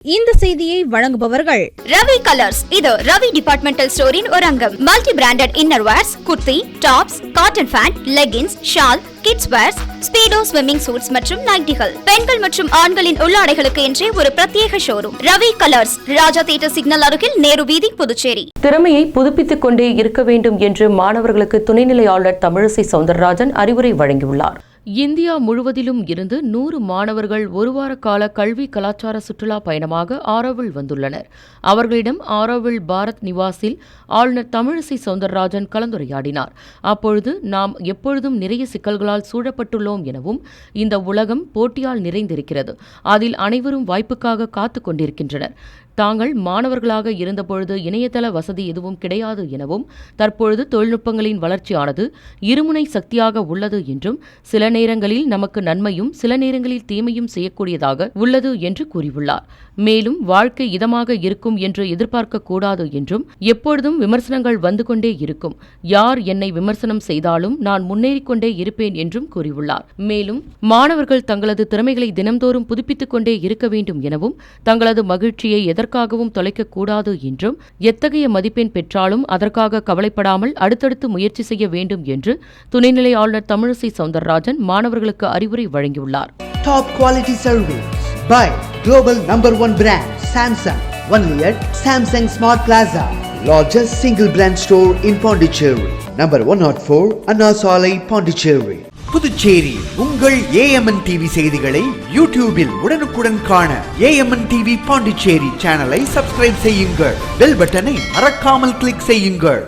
இந்த செய்தியை வழங்குபவர்கள் ரவி கலர்ஸ். இது ரவி டிபார்ட்மெண்டல் ஸ்டோரின் ஒரு அங்கம். Multi branded inner wears, kurti, tops, cotton pant, leggings, shawl, kids wears, Speedo swimming suits மற்றும் நைட்டிகள். பெண்கள் மற்றும் ஆண்களின் உள்ளாடைகளுக்கு என்றே ஒரு பிரத்யேக showroom. Ravi colours, Raja theatre signal அருகில், நேரு வீதி, புதுச்சேரி. திறமையை புதுப்பித்துக் கொண்டே இருக்க வேண்டும் என்று மாணவர்களுக்கு துணைநிலை ஆளுநர் தமிழிசை சவுந்தரராஜன் அறிவுரை வழங்கியுள்ளார். இந்தியா முழுவதிலும் இருந்து 100 மாணவர்கள் ஒருவார கால கல்வி கலாச்சார சுற்றுலா பயணமாக ஆரோவில் வந்துள்ளனர். அவர்களிடம் ஆரோவில் பாரத் நிவாஸில் ஆளுநர் தமிழிசை சவுந்தரராஜன் கலந்துரையாடினார். அப்பொழுது நாம் எப்பொழுதும் நிறைய சிக்கல்களால் சூழப்பட்டுள்ளோம் எனவும், இந்த உலகம் போட்டியால் நிறைந்திருக்கிறது, அதில் அனைவரும் வாய்ப்புக்காக காத்துக் கொண்டிருக்கின்றனர். தாங்கள் மாணவர்களாக இருந்தபொழுது இணையதள வசதி எதுவும் கிடையாது எனவும், தற்பொழுது தொழில்நுட்பங்களின் வளர்ச்சியானது இருமுனை சக்தியாக உள்ளது என்றும், சில நேரங்களில் நமக்கு நன்மையும் சில நேரங்களில் தீமையும் செய்யக்கூடியதாக உள்ளது என்று கூறியுள்ளார். மேலும் வாழ்க்கை இதமாக இருக்கும் என்று எதிர்பார்க்க கூடாது என்றும், எப்பொழுதும் விமர்சனங்கள் வந்து கொண்டே இருக்கும், யார் என்னை விமர்சனம் செய்தாலும் நான் முன்னேறிக்கொண்டே இருப்பேன் என்றும் கூறியுள்ளார். மேலும் மாணவர்கள் தங்களது திறமைகளை தினம்தோறும் புதுப்பித்துக் கொண்டே இருக்க வேண்டும் எனவும், தங்களது மகிழ்ச்சியை எதற்காகவும் தொலைக்கக்கூடாது என்றும், எத்தகைய மதிப்பெண் பெற்றாலும் அதற்காக கவலைப்படாமல் அடுத்தடுத்து முயற்சி செய்ய வேண்டும் என்று துணைநிலை ஆளுநர் தமிழிசை சவுந்தரராஜன் மாணவர்களுக்கு அறிவுரை வழங்கியுள்ளார். Top quality service by global #1 brand Samsung. Only at Samsung Smart Plaza, largest single brand store in Pondicherry. Number 104 Anna Salai, Pondicherry. Puducherry. உங்கள் AMN TV செய்திகளை யூடியூபில் உடனுக்குடன் காண AMN TV பாண்டிச்சேரி சேனலை சப்ஸ்கிரைப் செய்யுங்கள். பெல் பட்டனை மறக்காமல் கிளிக் செய்யுங்கள்.